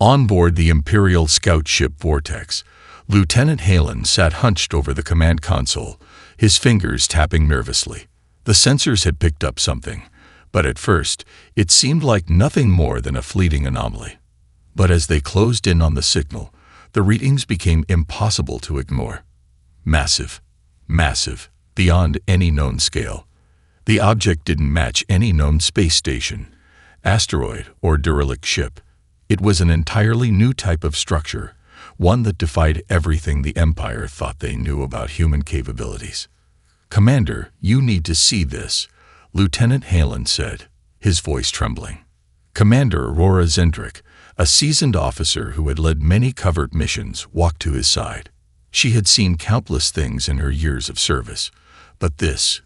On board the Imperial scout ship Vortex, Lieutenant Halen sat hunched over the command console, his fingers tapping nervously. The sensors had picked up something, but at first, it seemed like nothing more than a fleeting anomaly. But as they closed in on the signal, the readings became impossible to ignore. Massive, massive, beyond any known scale. The object didn't match any known space station, asteroid, or derelict ship. It was an entirely new type of structure, one that defied everything the Empire thought they knew about human capabilities. "Commander, you need to see this," Lieutenant Halen said, his voice trembling. Commander Aurora Zendrick, a seasoned officer who had led many covert missions, walked to his side. She had seen countless things in her years of service, but this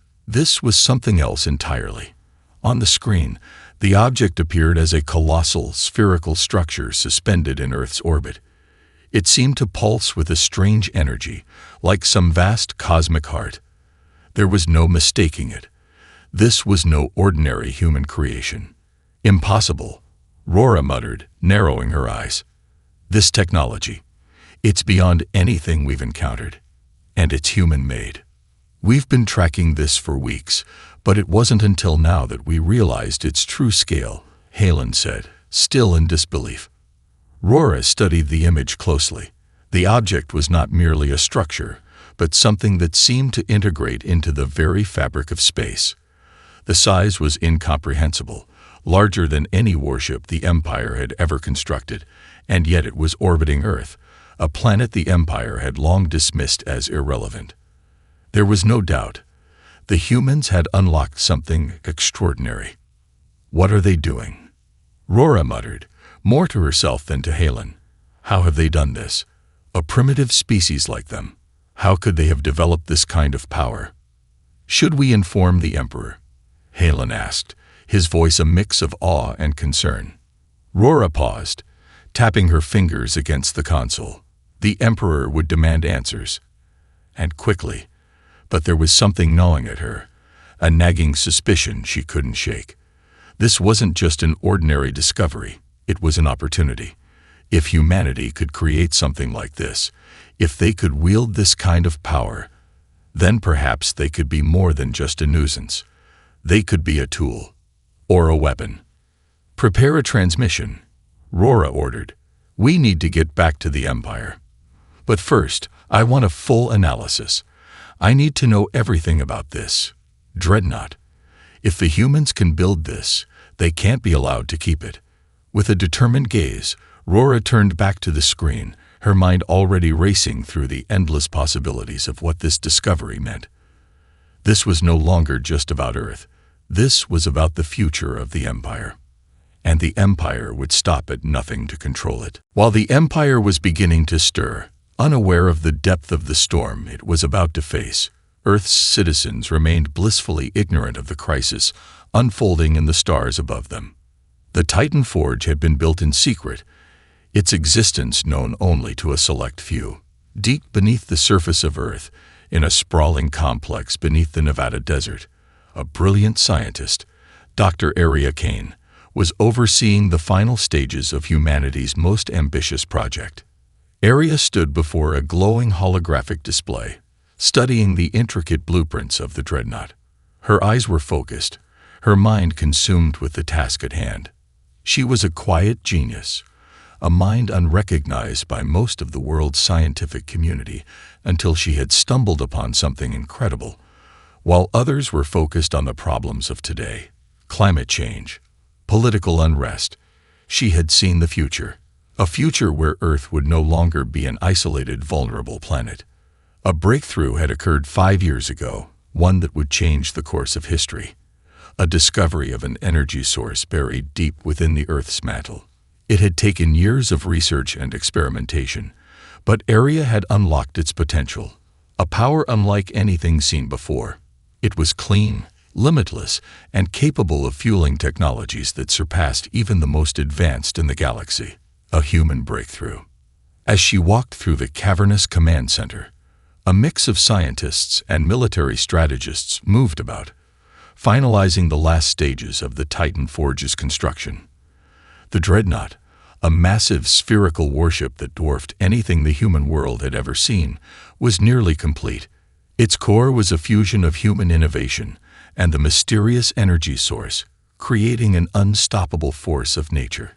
was something else entirely. On the screen, the object appeared as a colossal, spherical structure suspended in Earth's orbit. It seemed to pulse with a strange energy, like some vast cosmic heart. There was no mistaking it. This was no ordinary human creation. "Impossible," Rora muttered, narrowing her eyes. "This technology, it's beyond anything we've encountered. And it's human-made. We've been tracking this for weeks, but it wasn't until now that we realized its true scale," Halen said, still in disbelief. Rora studied the image closely. The object was not merely a structure, but something that seemed to integrate into the very fabric of space. The size was incomprehensible, larger than any warship the Empire had ever constructed, and yet it was orbiting Earth, a planet the Empire had long dismissed as irrelevant. There was no doubt. The humans had unlocked something extraordinary. "What are they doing?" Rora muttered, more to herself than to Halen. "How have they done this? A primitive species like them. How could they have developed this kind of power?" "Should we inform the Emperor?" Halen asked, his voice a mix of awe and concern. Rora paused, tapping her fingers against the console. The Emperor would demand answers. And quickly. But there was something gnawing at her, a nagging suspicion she couldn't shake. This wasn't just an ordinary discovery, it was an opportunity. If humanity could create something like this, if they could wield this kind of power, then perhaps they could be more than just a nuisance. They could be a tool, or a weapon. "Prepare a transmission," Rora ordered. "We need to get back to the Empire. But first, I want a full analysis. I need to know everything about this Dreadnought. If the humans can build this, they can't be allowed to keep it." With a determined gaze, Rora turned back to the screen, her mind already racing through the endless possibilities of what this discovery meant. This was no longer just about Earth. This was about the future of the Empire. And the Empire would stop at nothing to control it. While the Empire was beginning to stir, unaware of the depth of the storm it was about to face, Earth's citizens remained blissfully ignorant of the crisis unfolding in the stars above them. The Titan Forge had been built in secret, its existence known only to a select few. Deep beneath the surface of Earth, in a sprawling complex beneath the Nevada desert, a brilliant scientist, Dr. Aria Kane, was overseeing the final stages of humanity's most ambitious project. Aria stood before a glowing holographic display, studying the intricate blueprints of the Dreadnought. Her eyes were focused, her mind consumed with the task at hand. She was a quiet genius, a mind unrecognized by most of the world's scientific community until she had stumbled upon something incredible, while others were focused on the problems of today: climate change, political unrest. She had seen the future, a future where Earth would no longer be an isolated, vulnerable planet. A breakthrough had occurred 5 years ago, one that would change the course of history. A discovery of an energy source buried deep within the Earth's mantle. It had taken years of research and experimentation, but Aria had unlocked its potential, a power unlike anything seen before. It was clean, limitless, and capable of fueling technologies that surpassed even the most advanced in the galaxy. A human breakthrough. As she walked through the cavernous command center, a mix of scientists and military strategists moved about, finalizing the last stages of the Titan Forge's construction. The Dreadnought, a massive spherical warship that dwarfed anything the human world had ever seen, was nearly complete. Its core was a fusion of human innovation and the mysterious energy source, creating an unstoppable force of nature.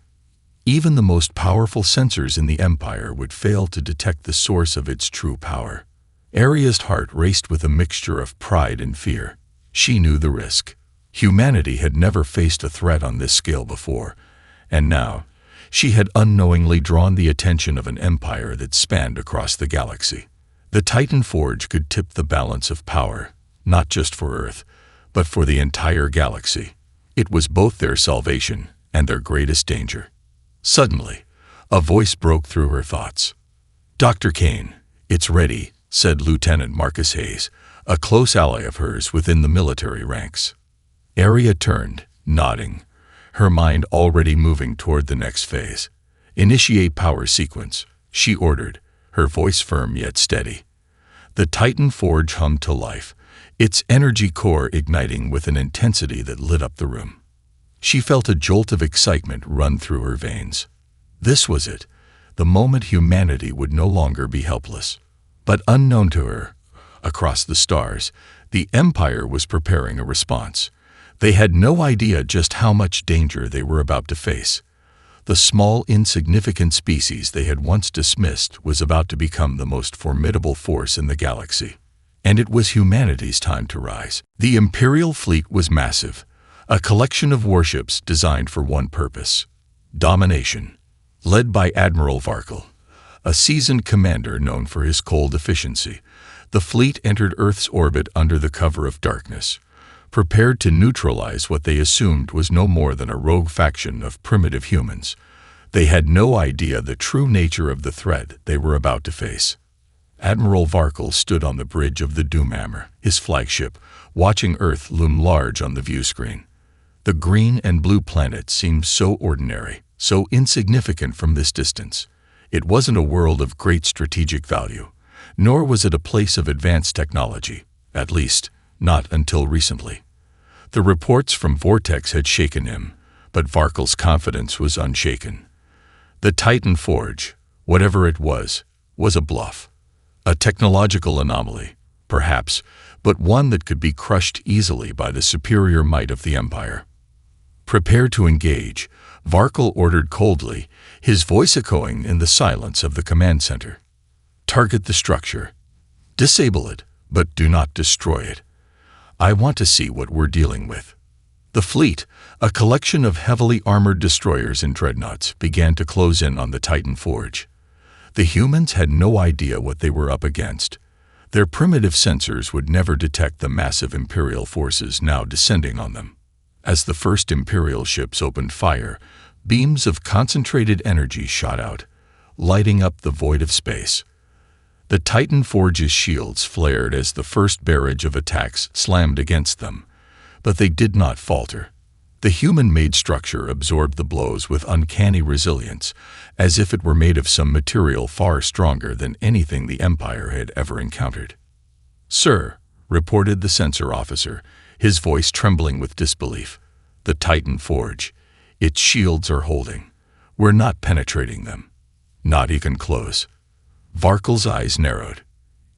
Even the most powerful sensors in the Empire would fail to detect the source of its true power. Aria's heart raced with a mixture of pride and fear. She knew the risk. Humanity had never faced a threat on this scale before, and now she had unknowingly drawn the attention of an empire that spanned across the galaxy. The Titan Forge could tip the balance of power, not just for Earth, but for the entire galaxy. It was both their salvation and their greatest danger. Suddenly, a voice broke through her thoughts. "Dr. Kane, it's ready," said Lieutenant Marcus Hayes, a close ally of hers within the military ranks. Aria turned, nodding, her mind already moving toward the next phase. "Initiate power sequence," she ordered, her voice firm yet steady. The Titan Forge hummed to life, its energy core igniting with an intensity that lit up the room. She felt a jolt of excitement run through her veins. This was it, the moment humanity would no longer be helpless. But unknown to her, across the stars, the Empire was preparing a response. They had no idea just how much danger they were about to face. The small, insignificant species they had once dismissed was about to become the most formidable force in the galaxy. And it was humanity's time to rise. The Imperial fleet was massive, a collection of warships designed for one purpose: domination. Led by Admiral Varkle, a seasoned commander known for his cold efficiency, the fleet entered Earth's orbit under the cover of darkness, prepared to neutralize what they assumed was no more than a rogue faction of primitive humans. They had no idea the true nature of the threat they were about to face. Admiral Varkle stood on the bridge of the Doomhammer, his flagship, watching Earth loom large on the view screen. The green and blue planet seemed so ordinary, so insignificant from this distance. It wasn't a world of great strategic value, nor was it a place of advanced technology, at least, not until recently. The reports from Vortex had shaken him, but Varkle's confidence was unshaken. The Titan Forge, whatever it was a bluff. A technological anomaly, perhaps, but one that could be crushed easily by the superior might of the Empire. "Prepare to engage," Varkle ordered coldly, his voice echoing in the silence of the command center. "Target the structure. Disable it, but do not destroy it. I want to see what we're dealing with." The fleet, a collection of heavily armored destroyers and dreadnoughts, began to close in on the Titan Forge. The humans had no idea what they were up against. Their primitive sensors would never detect the massive Imperial forces now descending on them. As the first Imperial ships opened fire, beams of concentrated energy shot out, lighting up the void of space. The Titan Forge's shields flared as the first barrage of attacks slammed against them, but they did not falter. The human-made structure absorbed the blows with uncanny resilience, as if it were made of some material far stronger than anything the Empire had ever encountered. "Sir," reported the sensor officer, his voice trembling with disbelief, "the Titan Forge. Its shields are holding. We're not penetrating them. Not even close." Varkle's eyes narrowed.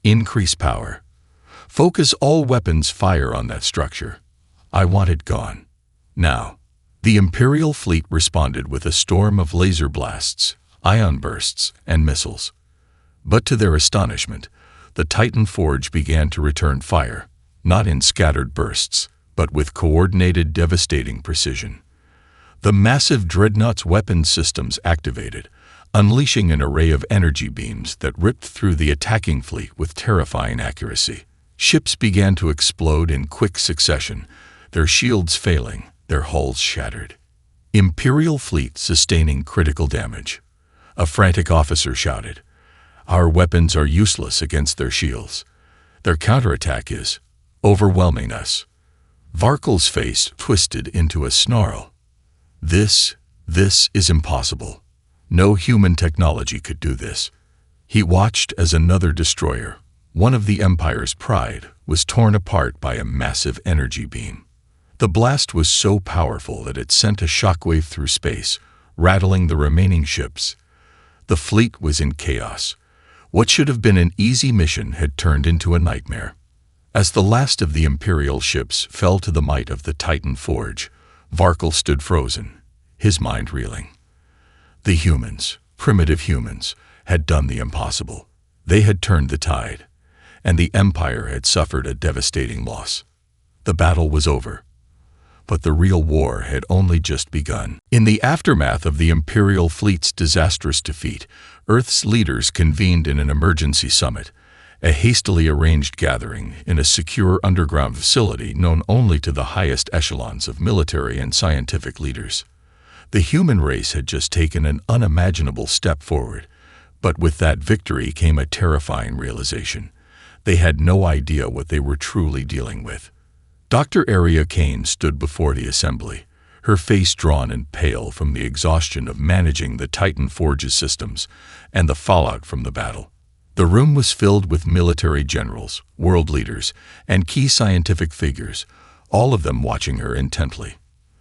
"Increase power. Focus all weapons fire on that structure. I want it gone. Now." The Imperial fleet responded with a storm of laser blasts, ion bursts, and missiles. But to their astonishment, the Titan Forge began to return fire, not in scattered bursts, but with coordinated, devastating precision. The massive Dreadnought's weapon systems activated, unleashing an array of energy beams that ripped through the attacking fleet with terrifying accuracy. Ships began to explode in quick succession, their shields failing, their hulls shattered. Imperial fleet sustaining critical damage. A frantic officer shouted, "Our weapons are useless against their shields. Their counterattack is overwhelming us." Varkle's face twisted into a snarl. This is impossible. No human technology could do this." He watched as another destroyer, one of the Empire's pride, was torn apart by a massive energy beam. The blast was so powerful that it sent a shockwave through space, rattling the remaining ships. The fleet was in chaos. What should have been an easy mission had turned into a nightmare. As the last of the Imperial ships fell to the might of the Titan Forge, Varkle stood frozen, his mind reeling. The humans, primitive humans, had done the impossible. They had turned the tide, and the Empire had suffered a devastating loss. The battle was over, but the real war had only just begun. In the aftermath of the Imperial fleet's disastrous defeat, Earth's leaders convened in an emergency summit, a hastily arranged gathering in a secure underground facility known only to the highest echelons of military and scientific leaders. The human race had just taken an unimaginable step forward, but with that victory came a terrifying realization. They had no idea what they were truly dealing with. Dr. Aria Kane stood before the assembly, her face drawn and pale from the exhaustion of managing the Titan Forge's systems and the fallout from the battle. The room was filled with military generals, world leaders, and key scientific figures, all of them watching her intently.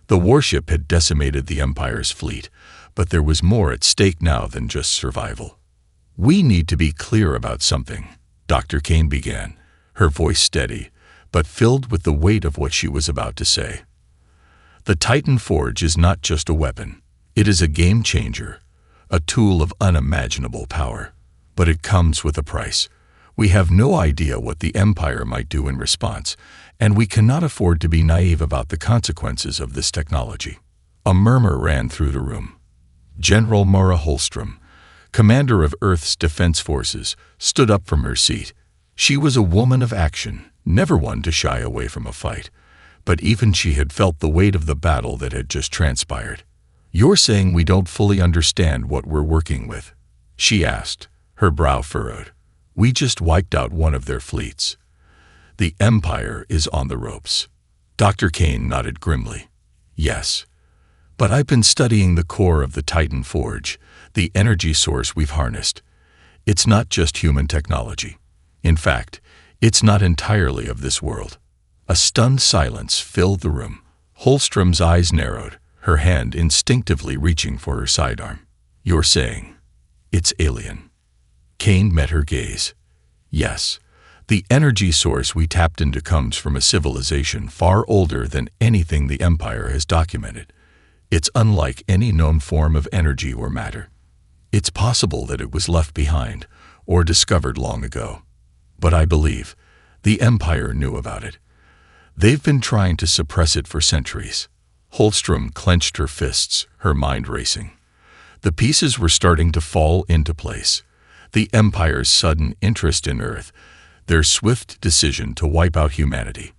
The warship had decimated the Empire's fleet, but there was more at stake now than just survival. "We need to be clear about something," Dr. Kane began, her voice steady, but filled with the weight of what she was about to say. "The Titan Forge is not just a weapon. It is a game changer, a tool of unimaginable power. But it comes with a price. We have no idea what the Empire might do in response, and we cannot afford to be naive about the consequences of this technology." A murmur ran through the room. General Mara Holstrom, commander of Earth's defense forces, stood up from her seat. She was a woman of action, never one to shy away from a fight, but even she had felt the weight of the battle that had just transpired. "You're saying we don't fully understand what we're working with?" she asked, her brow furrowed. "We just wiped out one of their fleets. The Empire is on the ropes." Dr. Kane nodded grimly. "Yes, but I've been studying the core of the Titan Forge, the energy source we've harnessed. It's not just human technology. In fact, it's not entirely of this world." A stunned silence filled the room. Holstrom's eyes narrowed, her hand instinctively reaching for her sidearm. "You're saying it's alien?" Kane met her gaze. "Yes, the energy source we tapped into comes from a civilization far older than anything the Empire has documented. It's unlike any known form of energy or matter. It's possible that it was left behind or discovered long ago. But I believe the Empire knew about it. They've been trying to suppress it for centuries." Holstrom clenched her fists, her mind racing. The pieces were starting to fall into place. The Empire's sudden interest in Earth, their swift decision to wipe out humanity.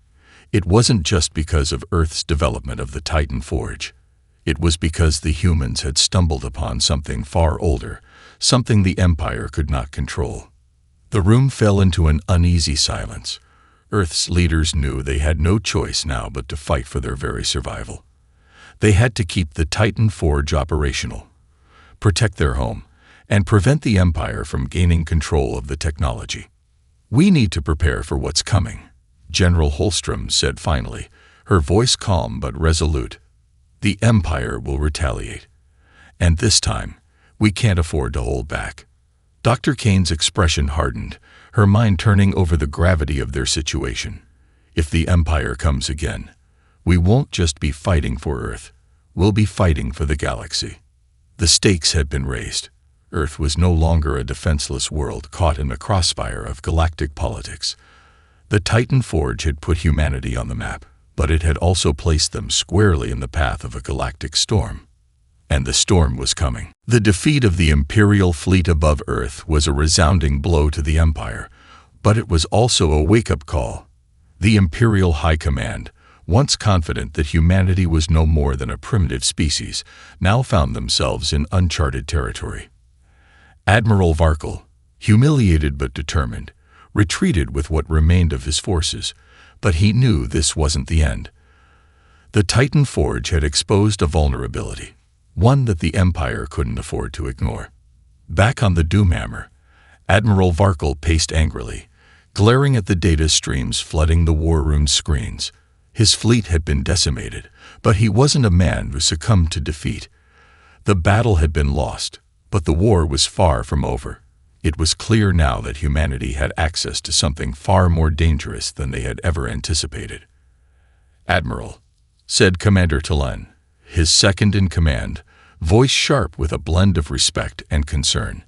It wasn't just because of Earth's development of the Titan Forge. It was because the humans had stumbled upon something far older, something the Empire could not control. The room fell into an uneasy silence. Earth's leaders knew they had no choice now but to fight for their very survival. They had to keep the Titan Forge operational, protect their home, and prevent the Empire from gaining control of the technology. "We need to prepare for what's coming," General Holstrom said finally, her voice calm but resolute. "The Empire will retaliate. And this time, we can't afford to hold back." Dr. Kane's expression hardened, her mind turning over the gravity of their situation. "If the Empire comes again, we won't just be fighting for Earth, we'll be fighting for the galaxy." The stakes had been raised. Earth was no longer a defenseless world caught in the crossfire of galactic politics. The Titan Forge had put humanity on the map, but it had also placed them squarely in the path of a galactic storm. And the storm was coming. The defeat of the Imperial fleet above Earth was a resounding blow to the Empire, but it was also a wake-up call. The Imperial High Command, once confident that humanity was no more than a primitive species, now found themselves in uncharted territory. Admiral Varkle, humiliated but determined, retreated with what remained of his forces, but he knew this wasn't the end. The Titan Forge had exposed a vulnerability, one that the Empire couldn't afford to ignore. Back on the Doomhammer, Admiral Varkle paced angrily, glaring at the data streams flooding the war room screens. His fleet had been decimated, but he wasn't a man who succumbed to defeat. The battle had been lost, but the war was far from over. It was clear now that humanity had access to something far more dangerous than they had ever anticipated. "Admiral," said Commander Talen, his second in command, voice sharp with a blend of respect and concern.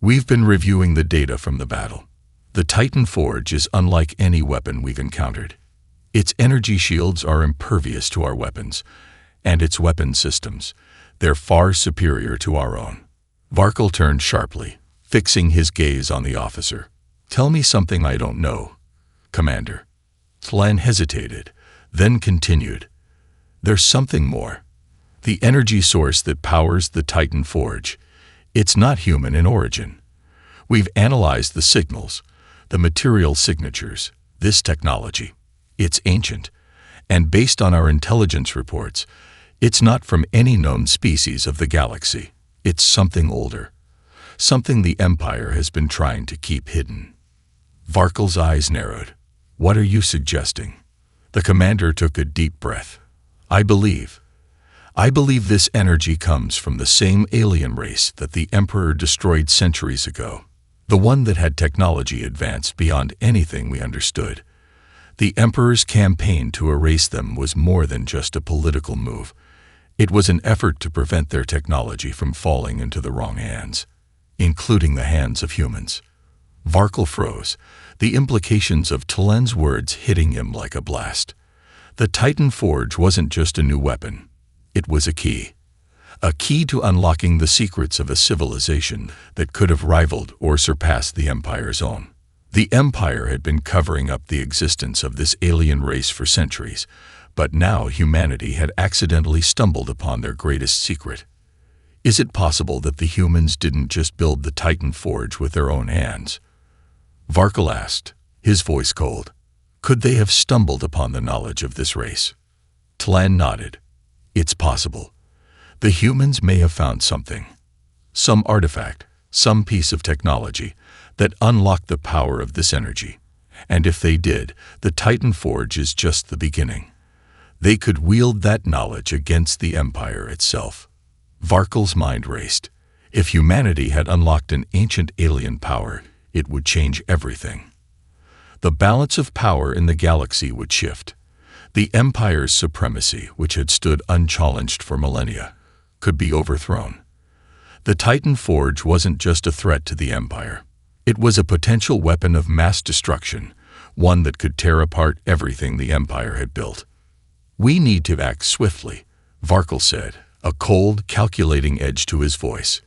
"We've been reviewing the data from the battle. The Titan Forge is unlike any weapon we've encountered. Its energy shields are impervious to our weapons, and its weapon systems, they're far superior to our own." Varkle turned sharply, fixing his gaze on the officer. "Tell me something I don't know, Commander." Tlan hesitated, then continued. "There's something more. The energy source that powers the Titan Forge. It's not human in origin. We've analyzed the signals, the material signatures, this technology. It's ancient, and based on our intelligence reports, it's not from any known species of the galaxy. It's something older, something the Empire has been trying to keep hidden." Varkle's eyes narrowed. "What are you suggesting?" The commander took a deep breath. I believe this energy comes from the same alien race that the Emperor destroyed centuries ago, the one that had technology advanced beyond anything we understood. The Emperor's campaign to erase them was more than just a political move. It was an effort to prevent their technology from falling into the wrong hands, including the hands of humans. Varkle froze, the implications of Talen's words hitting him like a blast. The Titan Forge wasn't just a new weapon. It was a key to unlocking the secrets of a civilization that could have rivaled or surpassed the Empire's own. The Empire had been covering up the existence of this alien race for centuries, but now humanity had accidentally stumbled upon their greatest secret. Is it possible that the humans didn't just build the Titan Forge with their own hands? Varkle asked, his voice cold. Could they have stumbled upon the knowledge of this race? Tlan nodded. It's possible. The humans may have found something, some artifact, some piece of technology that unlocked the power of this energy. And if they did, the Titan Forge is just the beginning. They could wield that knowledge against the Empire itself. Varkle's mind raced. If humanity had unlocked an ancient alien power, it would change everything. The balance of power in the galaxy would shift. The Empire's supremacy, which had stood unchallenged for millennia, could be overthrown. The Titan Forge wasn't just a threat to the Empire. It was a potential weapon of mass destruction, one that could tear apart everything the Empire had built. We need to act swiftly, Varkle said, a cold, calculating edge to his voice.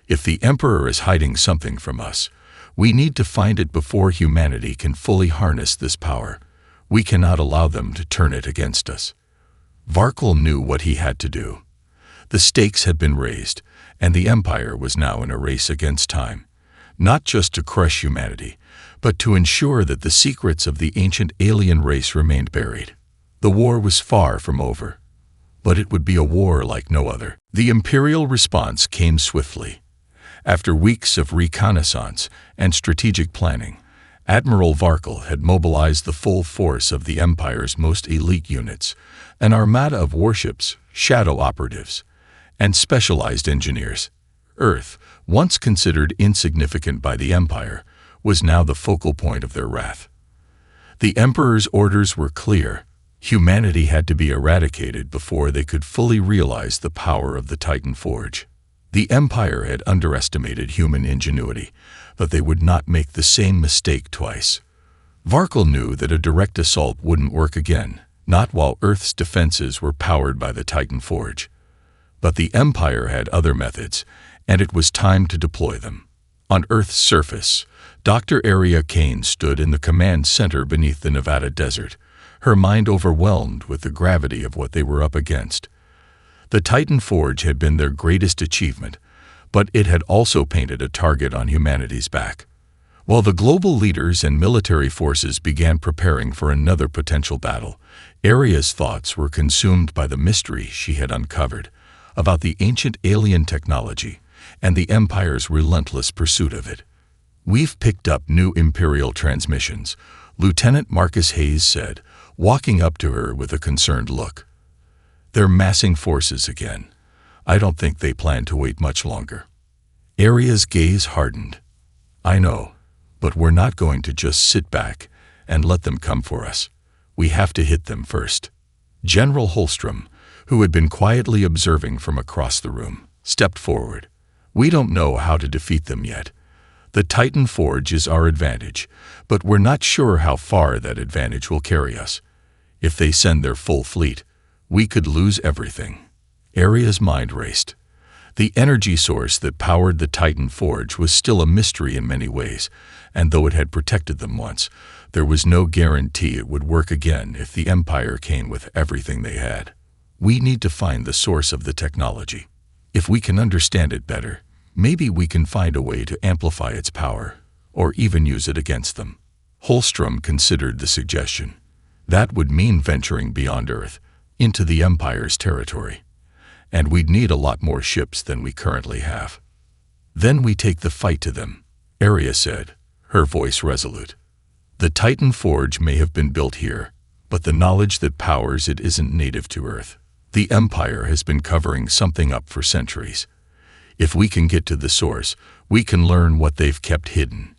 If the Emperor is hiding something from us, we need to find it before humanity can fully harness this power. We cannot allow them to turn it against us. Varkle knew what he had to do. The stakes had been raised, and the Empire was now in a race against time, not just to crush humanity, but to ensure that the secrets of the ancient alien race remained buried. The war was far from over, but it would be a war like no other. The Imperial response came swiftly. After weeks of reconnaissance and strategic planning, Admiral Varkle had mobilized the full force of the Empire's most elite units, an armada of warships, shadow operatives, and specialized engineers. Earth, once considered insignificant by the Empire, was now the focal point of their wrath. The Emperor's orders were clear. Humanity had to be eradicated before they could fully realize the power of the Titan Forge. The Empire had underestimated human ingenuity, but they would not make the same mistake twice. Varkle knew that a direct assault wouldn't work again, not while Earth's defenses were powered by the Titan Forge. But the Empire had other methods, and it was time to deploy them. On Earth's surface, Dr. Aria Kane stood in the command center beneath the Nevada desert, her mind overwhelmed with the gravity of what they were up against. The Titan Forge had been their greatest achievement, but it had also painted a target on humanity's back. While the global leaders and military forces began preparing for another potential battle, Aria's thoughts were consumed by the mystery she had uncovered about the ancient alien technology and the Empire's relentless pursuit of it. "We've picked up new Imperial transmissions," Lieutenant Marcus Hayes said, walking up to her with a concerned look. "They're massing forces again. I don't think they plan to wait much longer. Aria's gaze hardened. I know, but we're not going to just sit back and let them come for us. We have to hit them first. General Holstrom, who had been quietly observing from across the room, stepped forward. We don't know how to defeat them yet. The Titan Forge is our advantage, but we're not sure how far that advantage will carry us. If they send their full fleet, we could lose everything. Aria's mind raced. The energy source that powered the Titan Forge was still a mystery in many ways, and though it had protected them once, there was no guarantee it would work again if the Empire came with everything they had. We need to find the source of the technology. If we can understand it better, maybe we can find a way to amplify its power, or even use it against them. Holstrom considered the suggestion. That would mean venturing beyond Earth, into the Empire's territory. And we'd need a lot more ships than we currently have. Then we take the fight to them, Aria said, her voice resolute. The Titan Forge may have been built here, but the knowledge that powers it isn't native to Earth. The Empire has been covering something up for centuries. If we can get to the source, we can learn what they've kept hidden,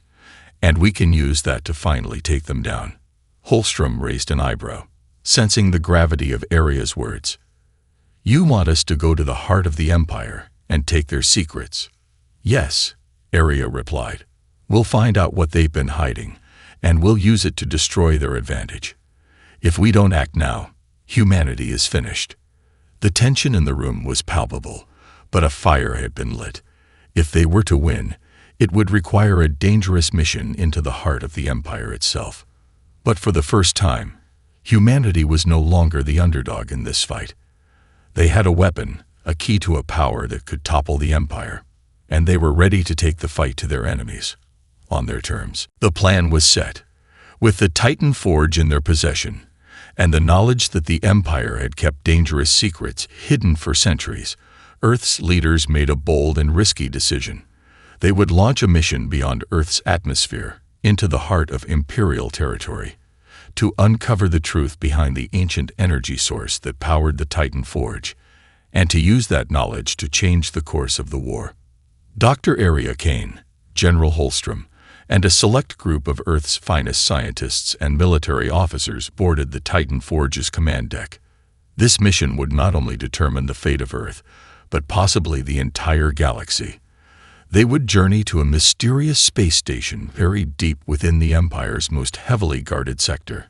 and we can use that to finally take them down. Holstrom raised an eyebrow, sensing the gravity of Aria's words. You want us to go to the heart of the Empire and take their secrets? Yes, Aria replied. We'll find out what they've been hiding, and we'll use it to destroy their advantage. If we don't act now, humanity is finished. The tension in the room was palpable, but a fire had been lit. If they were to win, it would require a dangerous mission into the heart of the Empire itself. But for the first time, humanity was no longer the underdog in this fight. They had a weapon, a key to a power that could topple the Empire, and they were ready to take the fight to their enemies, on their terms. The plan was set. With the Titan Forge in their possession, and the knowledge that the Empire had kept dangerous secrets hidden for centuries, Earth's leaders made a bold and risky decision. They would launch a mission beyond Earth's atmosphere, into the heart of Imperial territory, to uncover the truth behind the ancient energy source that powered the Titan Forge, and to use that knowledge to change the course of the war. Dr. Aria Kane, General Holstrom, and a select group of Earth's finest scientists and military officers boarded the Titan Forge's command deck. This mission would not only determine the fate of Earth, but possibly the entire galaxy. They would journey to a mysterious space station buried deep within the Empire's most heavily guarded sector,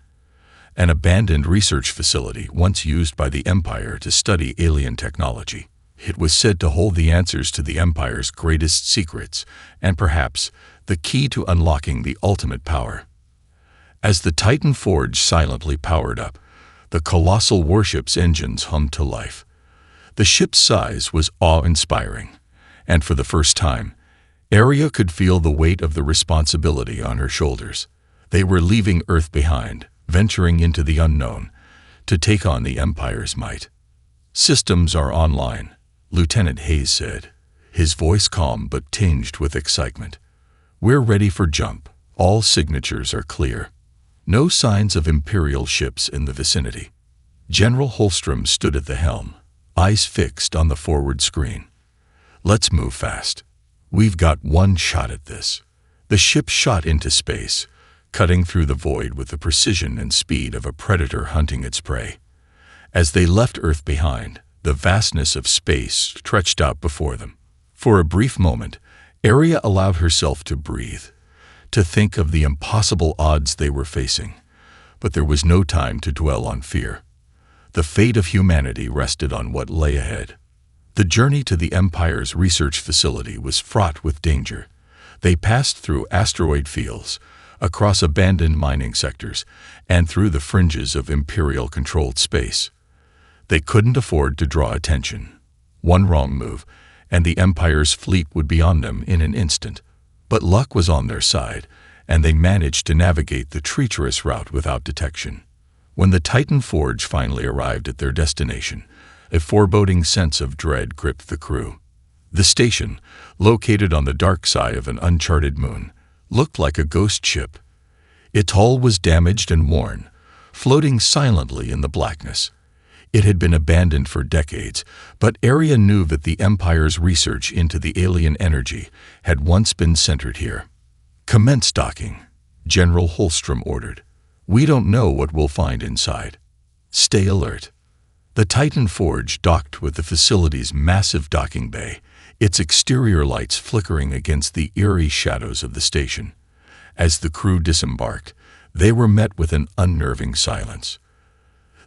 an abandoned research facility once used by the Empire to study alien technology. It was said to hold the answers to the Empire's greatest secrets, and perhaps the key to unlocking the ultimate power. As the Titan Forge silently powered up, the colossal warship's engines hummed to life. The ship's size was awe-inspiring, and for the first time, Aria could feel the weight of the responsibility on her shoulders. They were leaving Earth behind, venturing into the unknown, to take on the Empire's might. Systems are online, Lieutenant Hayes said, his voice calm but tinged with excitement. We're ready for jump. All signatures are clear. No signs of Imperial ships in the vicinity. General Holstrom stood at the helm, eyes fixed on the forward screen. Let's move fast. We've got one shot at this. The ship shot into space, cutting through the void with the precision and speed of a predator hunting its prey. As they left Earth behind, the vastness of space stretched out before them. For a brief moment, Aria allowed herself to breathe, to think of the impossible odds they were facing. But there was no time to dwell on fear. The fate of humanity rested on what lay ahead. The journey to the Empire's research facility was fraught with danger. They passed through asteroid fields, across abandoned mining sectors, and through the fringes of Imperial-controlled space. They couldn't afford to draw attention. One wrong move, and the Empire's fleet would be on them in an instant. But luck was on their side, and they managed to navigate the treacherous route without detection. When the Titan Forge finally arrived at their destination, a foreboding sense of dread gripped the crew. The station, located on the dark side of an uncharted moon, looked like a ghost ship. Its hull was damaged and worn, floating silently in the blackness. It had been abandoned for decades, but Area knew that the Empire's research into the alien energy had once been centered here. "Commence docking," General Holstrom ordered. "We don't know what we'll find inside. Stay alert." The Titan Forge docked with the facility's massive docking bay, its exterior lights flickering against the eerie shadows of the station. As the crew disembarked, they were met with an unnerving silence.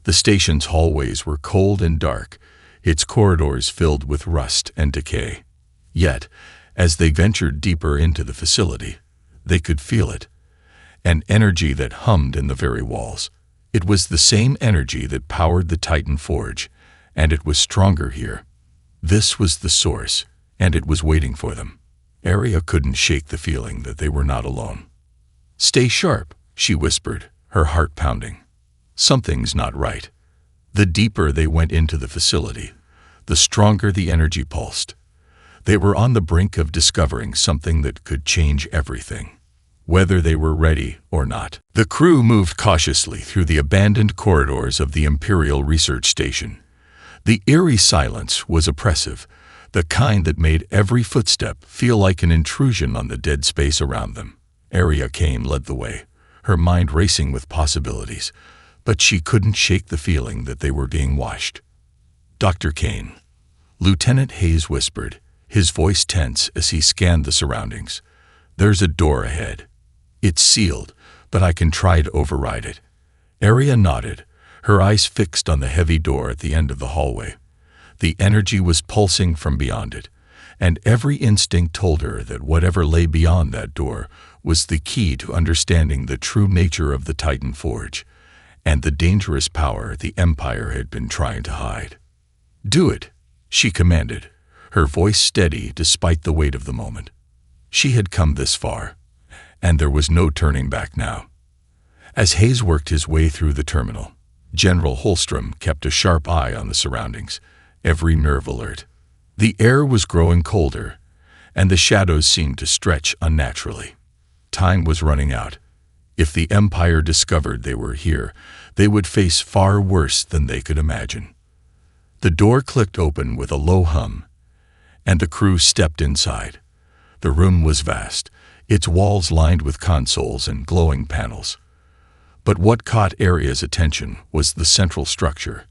The station's hallways were cold and dark, its corridors filled with rust and decay. Yet, as they ventured deeper into the facility, they could feel it, an energy that hummed in the very walls. It was the same energy that powered the Titan Forge, and it was stronger here. This was the source, and it was waiting for them. Area couldn't shake the feeling that they were not alone. "Stay sharp," she whispered, her heart pounding. Something's not right. The deeper they went into the facility, the stronger the energy pulsed. They were on the brink of discovering something that could change everything, whether they were ready or not. The crew moved cautiously through the abandoned corridors of the Imperial Research Station. The eerie silence was oppressive, the kind that made every footstep feel like an intrusion on the dead space around them. Area Kane led the way, her mind racing with possibilities, but she couldn't shake the feeling that they were being watched. "Dr. Kane," Lieutenant Hayes whispered, his voice tense as he scanned the surroundings. "There's a door ahead. It's sealed, but I can try to override it." Area nodded, her eyes fixed on the heavy door at the end of the hallway. The energy was pulsing from beyond it, and every instinct told her that whatever lay beyond that door was the key to understanding the true nature of the Titan Forge and the dangerous power the Empire had been trying to hide. "Do it," she commanded, her voice steady despite the weight of the moment. She had come this far, and there was no turning back now. As Hayes worked his way through the terminal, General Holstrom kept a sharp eye on the surroundings, every nerve alert. The air was growing colder, and the shadows seemed to stretch unnaturally. Time was running out. If the Empire discovered they were here, they would face far worse than they could imagine. The door clicked open with a low hum, and the crew stepped inside. The room was vast, its walls lined with consoles and glowing panels. But what caught Area's attention was the central structure,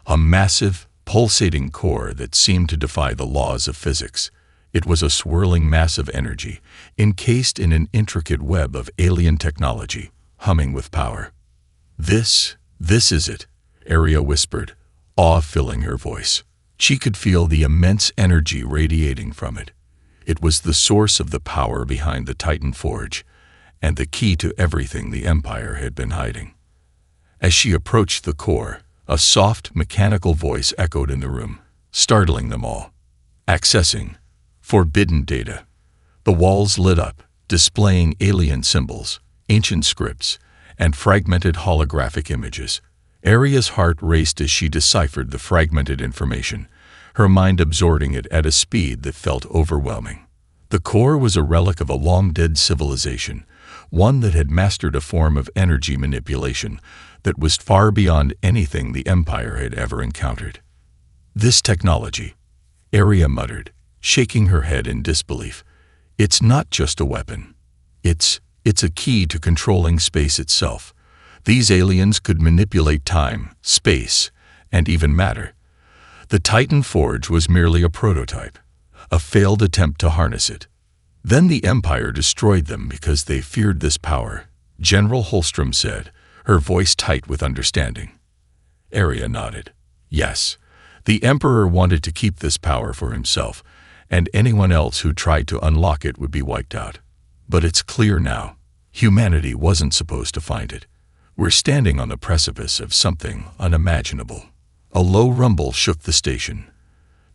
a massive, pulsating core that seemed to defy the laws of physics. It was a swirling mass of energy, encased in an intricate web of alien technology, humming with power. This is it," Area whispered, awe filling her voice. She could feel the immense energy radiating from it. It was the source of the power behind the Titan Forge, and the key to everything the Empire had been hiding. As she approached the core, a soft, mechanical voice echoed in the room, startling them all. "Accessing forbidden data." The walls lit up, displaying alien symbols, ancient scripts, and fragmented holographic images. Area's heart raced as she deciphered the fragmented information, her mind absorbing it at a speed that felt overwhelming. The core was a relic of a long-dead civilization, one that had mastered a form of energy manipulation that was far beyond anything the Empire had ever encountered. "This technology," Area muttered, shaking her head in disbelief. "It's not just a weapon. It's a key to controlling space itself. These aliens could manipulate time, space, and even matter. The Titan Forge was merely a prototype, a failed attempt to harness it. Then the Empire destroyed them because they feared this power," General Holstrom said, her voice tight with understanding. Area nodded. "Yes, the Emperor wanted to keep this power for himself, and anyone else who tried to unlock it would be wiped out. But it's clear now, humanity wasn't supposed to find it. We're standing on the precipice of something unimaginable." A low rumble shook the station.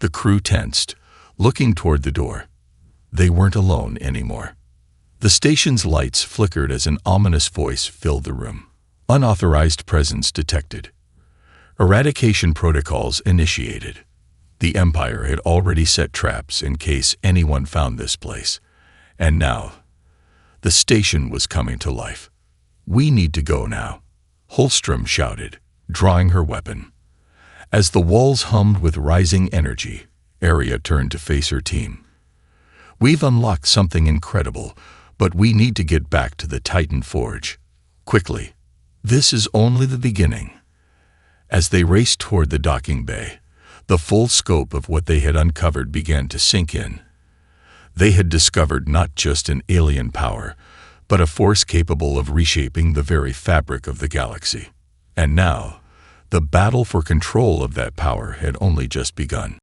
The crew tensed, looking toward the door. They weren't alone anymore. The station's lights flickered as an ominous voice filled the room. "Unauthorized presence detected. Eradication protocols initiated." The Empire had already set traps in case anyone found this place. And now, the station was coming to life. "We need to go now," Holstrom shouted, drawing her weapon. As the walls hummed with rising energy, Arya turned to face her team. "We've unlocked something incredible, but we need to get back to the Titan Forge. Quickly. This is only the beginning." As they raced toward the docking bay, the full scope of what they had uncovered began to sink in. They had discovered not just an alien power, but a force capable of reshaping the very fabric of the galaxy. And now, the battle for control of that power had only just begun.